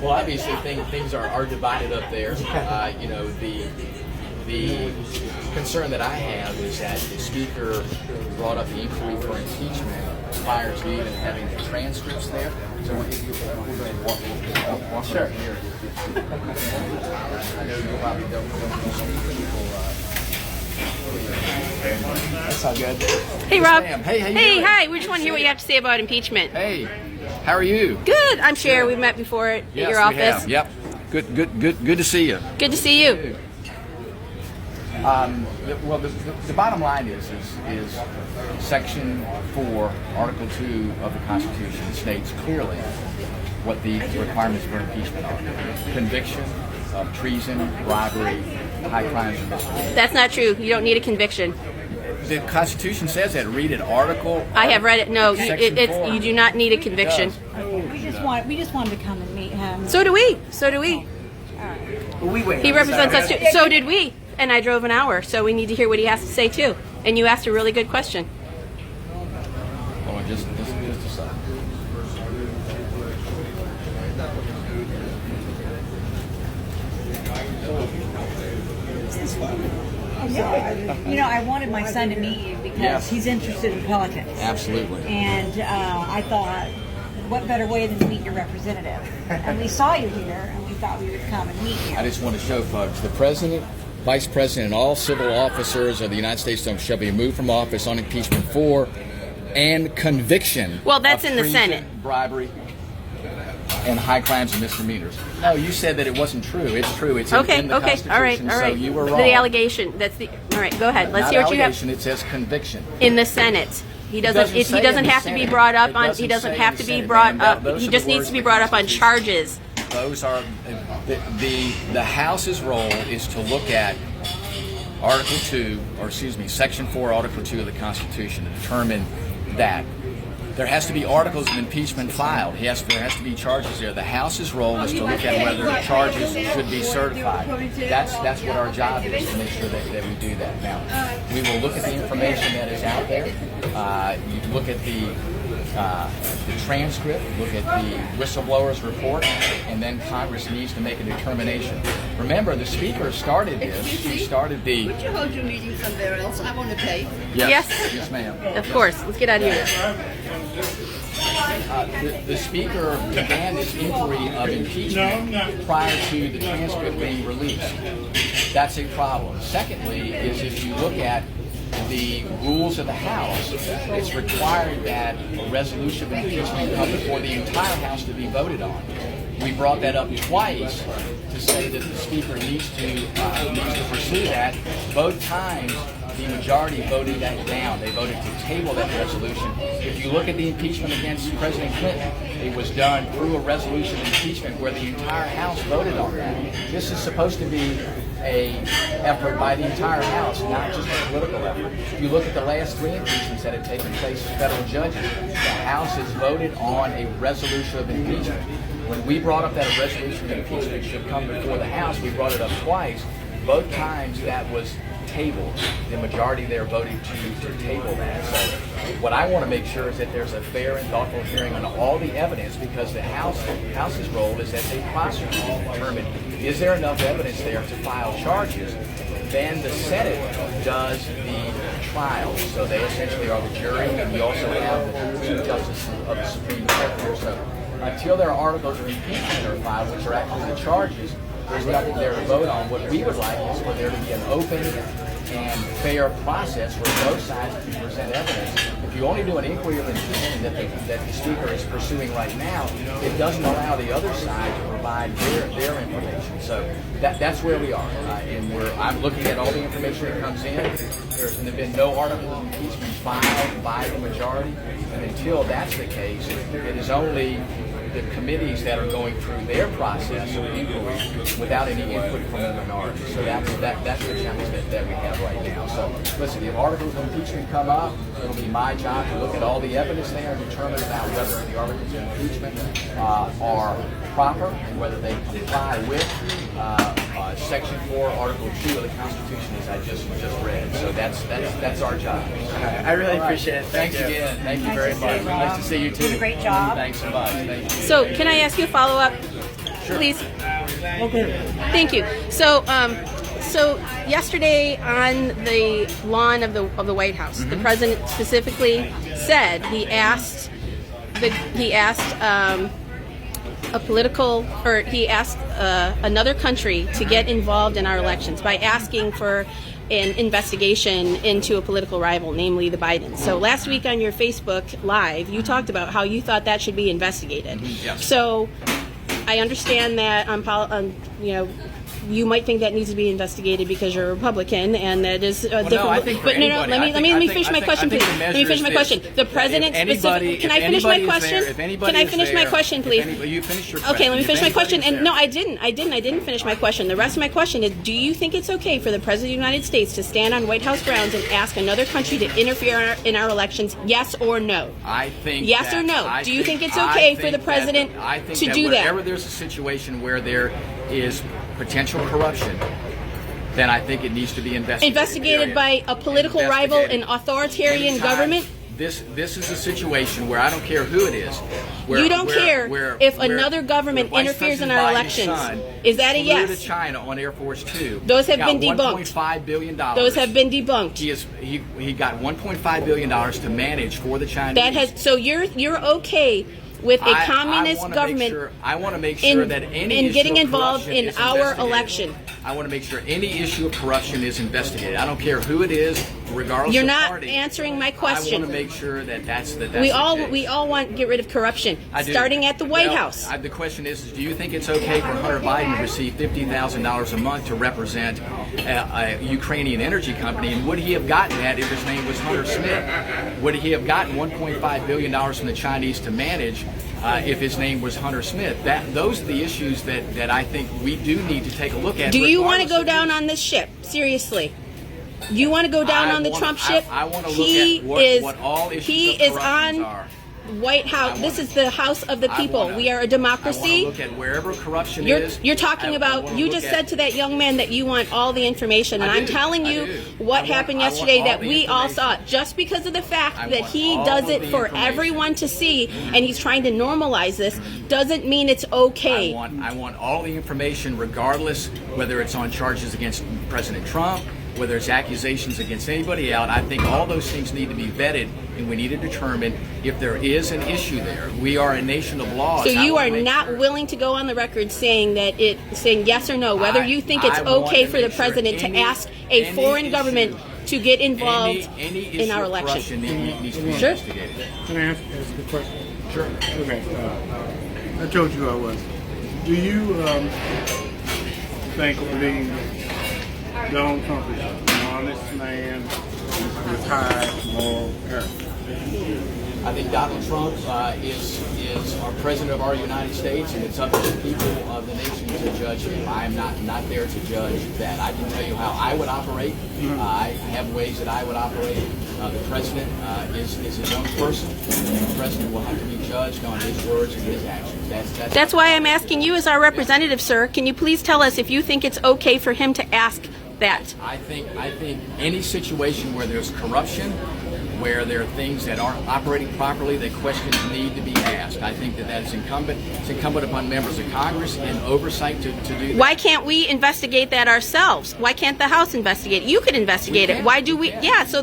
Well, obviously things are divided up there. You know, the concern that I have is that the speaker brought up the inquiry for impeachment prior to even having the transcripts there. So we're going to walk Sure. here. I know you probably don't know people. That's all good. Hey, Rob. Ma'am. Hey, how you Hey, doing? hi. We just want to hear what you have to say about impeachment. Hey, how are you? Good. I'm Cher. We've met before at Yes, your we office. have. Yep. Good to see you. Good to see you. Well, the bottom line is Section 4, Article 2 of the Constitution states clearly what the requirements for impeachment are. Conviction of treason, bribery, high crimes, and misdemeanors. That's not true. You don't need a conviction. The Constitution says that. Read it, Article. I have read it. No, Section 4. you do not need a conviction. It We just wanted to come and meet him. So do we. So do we. We wait. He represents us too. So did we. And I drove an hour, so we need to hear what he has to say too. And you asked a really good question. Hold on, just a second. You know, I wanted my son to meet you because Yes. he's interested in pelicans. Absolutely. And I thought, what better way than to meet your representative? And we saw you here, and we thought we would come and meet you. I just want to show folks the President, Vice President, and all civil officers of the United States shall be removed from office on impeachment for and conviction. Well, that's of in the treason, Senate. Bribery, and high crimes and misdemeanors. No, you said that it wasn't true. It's true. It's Okay, in the okay, Constitution. all right. So you were wrong. The allegation. That's the. All right, go ahead. Let's Not hear what you have allegation, it says conviction. in the Senate. He doesn't. doesn't He say doesn't in the have to be Senate. brought up It on. He doesn't doesn't say have in to the be Senate, brought ma'am. up. Those He are just the needs words to be of the brought up on Constitution. charges. Those are the House's role is to look at Article 2, or excuse me, Section 4, Article 2 of the Constitution to determine that there has to be articles of impeachment filed. There has to be charges there. The House's role is to look at whether the charges should be certified. That's what our job is, to make sure that we do that. Now, we will look at the information that is out there. You look at the transcript, look at the whistleblower's report, and then Congress needs to make a determination. Remember, the Speaker started this. She started the... Would you hold your meeting somewhere else? I want to pay. Yes. Yes, ma'am. Of course. Let's get out of here. The Speaker began this inquiry of impeachment prior to the transcript being released. That's a problem. Secondly, is if you look at the rules of the House, it's required that a resolution of impeachment come before the entire House to be voted on. We brought that up twice to say that the Speaker needs to pursue that. Both times, the majority voted that down. They voted to table that resolution. If you look at the impeachment against President Clinton, it was done through a resolution of impeachment where the entire House voted on that. This is supposed to be an effort by the entire House, not just a political effort. If you look at the last 3 impeachments that have taken place as federal judges, the House has voted on a resolution of impeachment. When we brought up that a resolution of impeachment should come before the House, we brought it up twice. Both times that was tabled. The majority there voted to table that. So what I want to make sure is that there's a fair and thoughtful hearing on all the evidence, because the House's role is as a prosecutor to determine, is there enough evidence there to file charges? Then the Senate does the trial. So they essentially are the jury, and we also have the Chief Justice of the Supreme Court there. So until there are articles of impeachment that are filed, which are actually the charges, there's nothing there to vote on. What we would like is for there to be an open and fair process where both sides can present evidence. If you only do an inquiry of impeachment that the Speaker is pursuing right now, it doesn't allow the other side to provide their information. So that's where we are. And I'm looking at all the information that comes in. There's been no article of impeachment filed by the majority. And until that's the case, it is only the committees that are going through their process of inquiry without any input from the minority. So that's the challenge that we have right now. So listen, if articles of impeachment come up, it'll be my job to look at all the evidence there and determine about whether the articles of impeachment are proper and whether they comply with Section 4, Article 2 of the Constitution, as I just read. So that's our job. I really appreciate it. Thanks again. Thank you very much. Nice to see you too. Did a great job. Thanks so much. Thank you. So, can I ask you a follow-up? please. Okay. Thank you. So, so yesterday on the lawn of the White House, the president specifically said he asked another country to get involved in our elections by asking for an investigation into a political rival, namely the Bidens. So last week on your Facebook Live, you talked about how you thought that should be investigated. Yes. So I understand that you might think that needs to be investigated because you're a Republican, and that is different. No, I think for but no, anybody, let me finish my question, please. Let me finish my question. The president specifically. Can I finish my question? Can I finish my question, please? You finish your question. Okay, let me finish my question. And there. no, I didn't finish my question. The rest of my question is: do you think it's okay for the president of the United States to stand on White House grounds and ask another country to interfere in our elections? Yes or no? I think. Yes or no? Do you think it's okay for the president to do that? Whenever there's a situation where there is potential corruption, then I think it needs to be investigated. Investigated by a political rival, an authoritarian Anytime government? This is a situation where I don't care who it is. You don't care if another government Vice interferes in President our Biden's elections. son Is that a flew yes? to China on Air Force Two. Those have been debunked. $1.5 billion. Those have been debunked. He got $1.5 billion to manage for the Chinese. So you're okay with a communist government I want to make sure that any issue getting of involved corruption in is our investigated. election. I want to make sure any issue of corruption is investigated. I don't care who it is, regardless You're of not party. answering my I question. want to make sure that that's the We case. all want to get rid of corruption, I do. starting at the White Well, House. The question is, do you think it's okay for Hunter Biden to receive $50,000 a month to represent a Ukrainian energy company? And would he have gotten that if his name was Hunter Smith? Would he have gotten $1.5 billion from the Chinese to manage if his name was Hunter Smith? Those are the issues that I think we do need to take a look at. Do you want to regardless go of down who's- on this ship? Seriously. You want to go down on the Trump ship? I want to look at what all issues he of is corruption on are. White House. This is the House of the people. We are a I want democracy. to look at wherever corruption You're is. talking about, you just said to that young man that you want all the information, and I I'm do. telling I you do. what happened yesterday all that the we all saw. information. Just because of the fact I that want he all does of it the for information. everyone to see, and he's trying to normalize this, doesn't mean it's okay. I want all the information, regardless whether it's on charges against President Trump, whether it's accusations against anybody else. I think all those things need to be vetted, and we need to determine if there is an issue there. We are a nation of laws. So I you wanna are make not sure. willing to go on the record saying saying yes or no, whether you think it's I want okay to for the make sure president to any- ask a any foreign issue- government to get involved any in issue our of election. corruption needs to be Sure. investigated. Can I ask a question? Sure. Okay. I told you I was. Do you think Donald Trump is an honest man with high moral character? I think Donald Trump is our president of our United States, and it's up to the people of the nation to judge him. I am not there to judge that. I can tell you how I would operate. I have ways that I would operate. The president is his own person. The president will have to be judged on his words and his actions. That's why I'm asking you as our representative, sir. Can you please tell us if you think it's okay for him to ask that? I think any situation where there's corruption, where there are things that aren't operating properly, that questions need to be asked. I think that's incumbent. It's incumbent upon members of Congress and oversight to do that. Why can't we investigate that ourselves? Why can't the House investigate it? You could investigate it. Why do we? Yeah. So